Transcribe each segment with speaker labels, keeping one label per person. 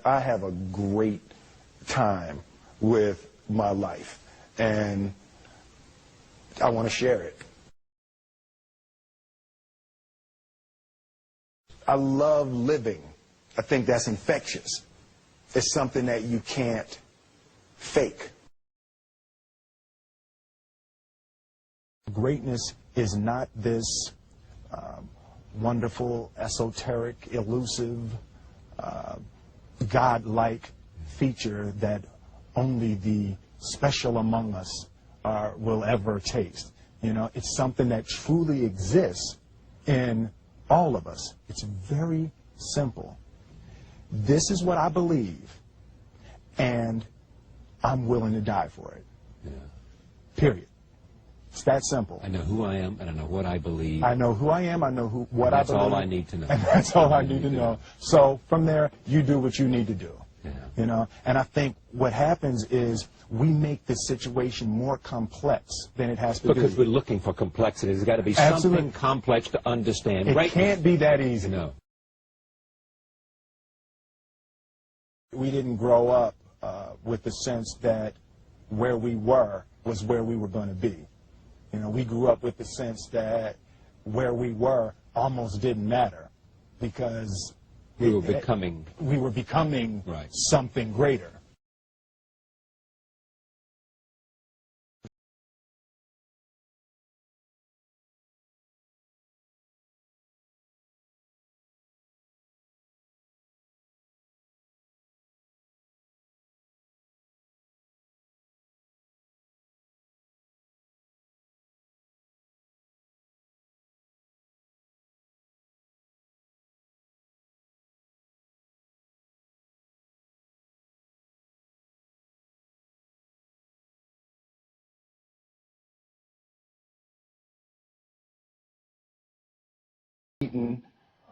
Speaker 1: I have a great time with my life, and I want to share it. I love living. I think that's infectious. It's something that you can't fake. Greatness is not this wonderful, esoteric, elusive, God-like feature that only the special among us will ever taste. You know, it's something that truly exists in all of us. It's very simple. This is what I believe, and I'm willing to die for it.
Speaker 2: Yeah.
Speaker 1: Period. It's that simple.
Speaker 2: I know who I am, and I know what I believe.
Speaker 1: I know who I am, I know what I believe.
Speaker 2: That's all I need to know.
Speaker 1: And that's all I need to know. So from there, you do what you need to do.
Speaker 2: Yeah.
Speaker 1: You know, and I think what happens is we make the situation more complex than it has to be.
Speaker 2: Because we're looking for complexity. There's got to be something complex to understand.
Speaker 1: It can't be that easy.
Speaker 2: No.
Speaker 1: We didn't grow up with the sense that where we were was where we were going to be. You know, we grew up with the sense that where we were almost didn't matter because
Speaker 2: we were becoming
Speaker 1: right. Something greater.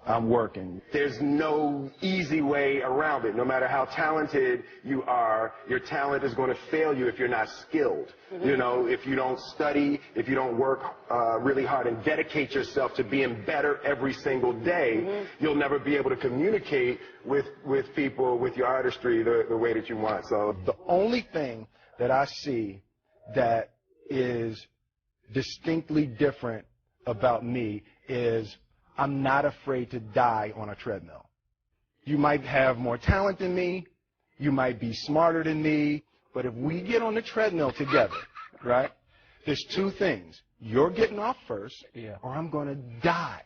Speaker 1: I'm working. There's no easy way around it. No matter how talented you are, your talent is going to fail you if you're not skilled. Mm-hmm. You know, if you don't study, if you don't work really hard and dedicate yourself to being better every single day, mm-hmm. you'll never be able to communicate with people, with your artistry, the way that you want. So the only thing that I see that is distinctly different about me is I'm not afraid to die on a treadmill. You might have more talent than me, you might be smarter than me, but if we get on the treadmill together, right, there's two things. You're getting off first, or I'm going to die.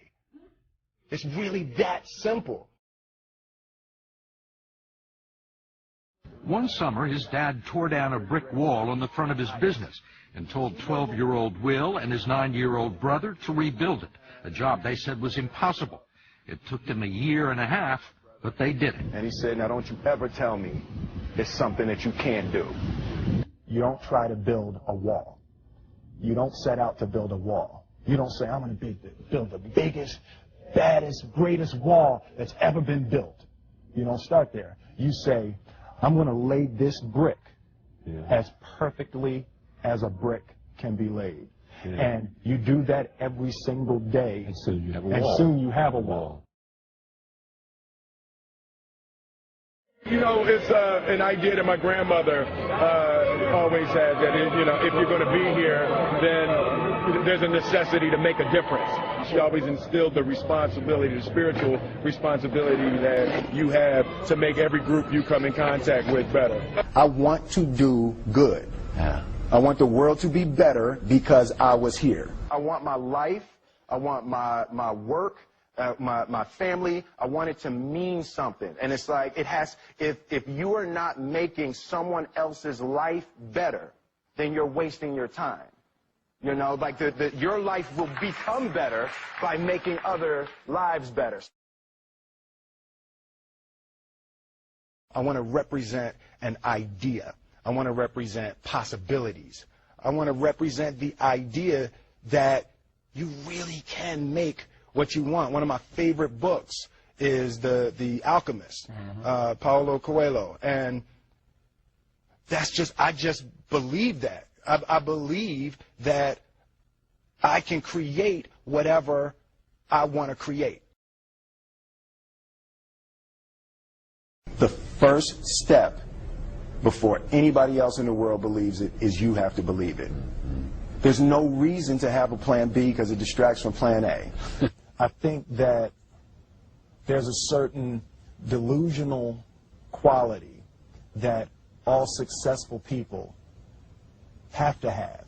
Speaker 1: It's really that simple.
Speaker 3: One summer, his dad tore down a brick wall on the front of his business and told 12-year-old Will and his 9-year-old brother to rebuild it, a job they said was impossible. It took them 1.5 years, but they did it.
Speaker 1: And he said, now don't you ever tell me it's something that you can't do. You don't try to build a wall. You don't set out to build a wall. You don't say, I'm going to build the biggest, baddest, greatest wall that's ever been built. You don't start there. You say, I'm going to lay this brick as perfectly as a brick can be laid. Yeah. And you do that every single day.
Speaker 2: And soon you have a wall.
Speaker 1: And soon you have a wall.
Speaker 4: You know, it's an idea that my grandmother always had, that, you know, if you're going to be here, then there's a necessity to make a difference. She always instilled the responsibility, the spiritual responsibility that you have to make every group you come in contact with better.
Speaker 1: I want to do good.
Speaker 2: Yeah.
Speaker 1: I want the world to be better because I was here. I want my life, I want my work, my family, I want it to mean something. And it's like, it has, if you are not making someone else's life better, then you're wasting your time. You know, like your life will become better by making other lives better. I want to represent an idea. I want to represent possibilities. I want to represent the idea that you really can make what you want. One of my favorite books is The Alchemist, Paulo Coelho. And that's just, I just believe that. I believe that I can create whatever I want to create. The first step before anybody else in the world believes it is you have to believe it. There's no reason to have a plan B because it distracts from plan A. I think that there's a certain delusional quality that all successful people have to have.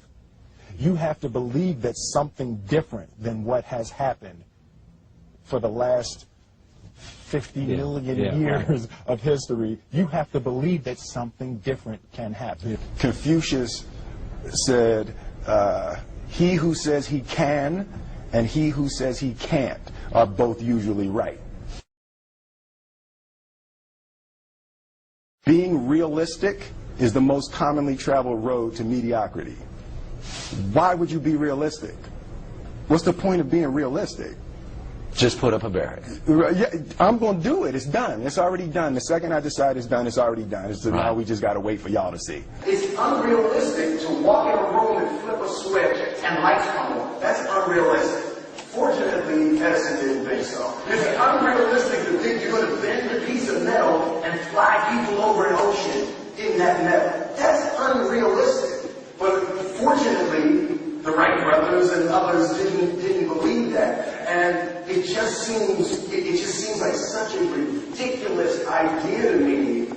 Speaker 1: You have to believe that something different than what has happened for the last 50 million years of history. You have to believe that something different can happen. Confucius said, he who says he can and he who says he can't are both usually right. Being realistic is the most commonly traveled road to mediocrity. Why would you be realistic? What's the point of being realistic?
Speaker 2: Just put up a barrier.
Speaker 1: Yeah, I'm going to do it. It's done. It's already done. The second I decide it's done, it's already done. So now we just got to wait for y'all to see.
Speaker 5: It's unrealistic to walk in a room and flip a switch and lights come on. That's unrealistic. Fortunately, Edison didn't think so. It's unrealistic to think you're going to bend a piece of metal and fly people over an ocean in that metal. That's unrealistic. But fortunately, the Wright brothers and others didn't believe that. And it just seems like such a ridiculous idea to me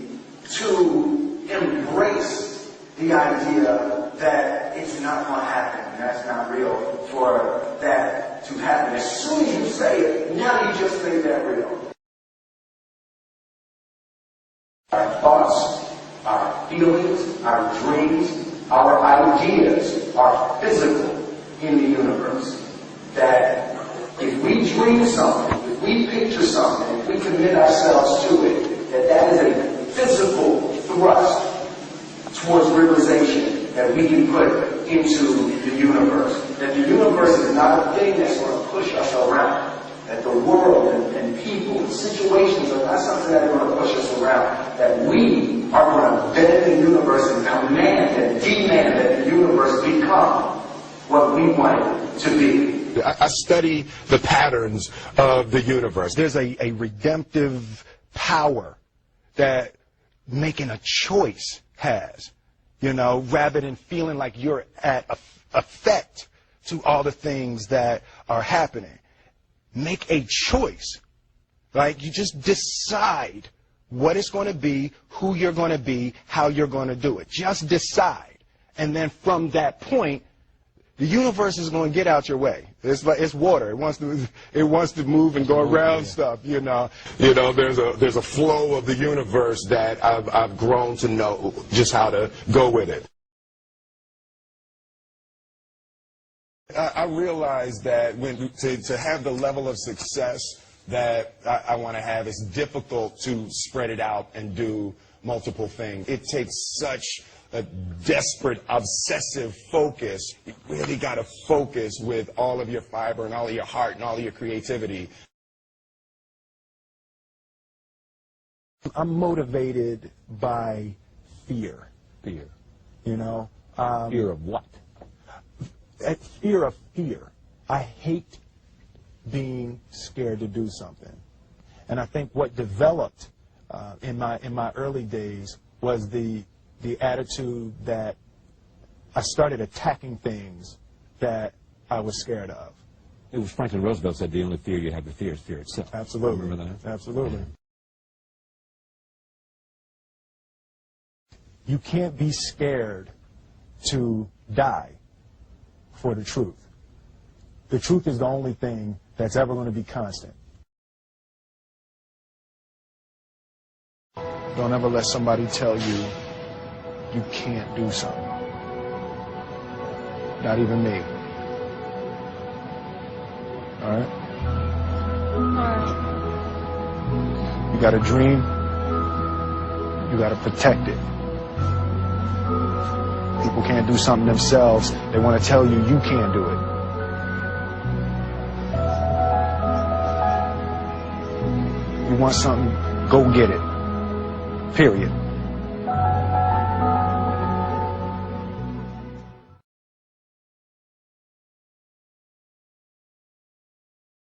Speaker 5: to embrace the idea that it's not going to happen. That's not real for that to happen. As soon as you say it, now you just made that real. Our thoughts, our feelings, our dreams, our ideas are physical in the universe. That if we dream something, if we picture something, if we commit ourselves to it, that is a physical thrust towards realization that we can put into the universe. That the universe is not a thing that's going to push us around. That the world and people and situations are not something that are going to push us around. That we are going to bend the universe and command and demand that the universe become what we want it to be.
Speaker 1: I study the patterns of the universe. There's a redemptive power that making a choice has, you know, rather than feeling like you're at effect to all the things that are happening. Make a choice. Like, you just decide what it's going to be, who you're going to be, how you're going to do it. Just decide. And then from that point, the universe is going to get out your way. It's water. It wants to move and go around stuff. You know. There's a flow of the universe that I've grown to know just how to go with it. I realized that to have the level of success that I want to have, it's difficult to spread it out and do multiple things. It takes such a desperate, obsessive focus. You really got to focus with all of your fiber and all of your heart and all of your creativity. I'm motivated by fear.
Speaker 2: Fear.
Speaker 1: You know?
Speaker 2: Fear of what?
Speaker 1: Fear of fear. I hate being scared to do something. And I think what developed in my early days was the attitude that I started attacking things that I was scared of.
Speaker 2: It was Franklin Roosevelt said the only fear you have to fear is fear itself.
Speaker 1: Absolutely.
Speaker 2: Remember that?
Speaker 1: Absolutely. You can't be scared to die for the truth. The truth is the only thing that's ever going to be constant. Don't ever let somebody tell you you can't do something. Not even me. All right? You got a dream. You got to protect it. People can't do something themselves. They want to tell you you can't do it. You want something, go get it. Period.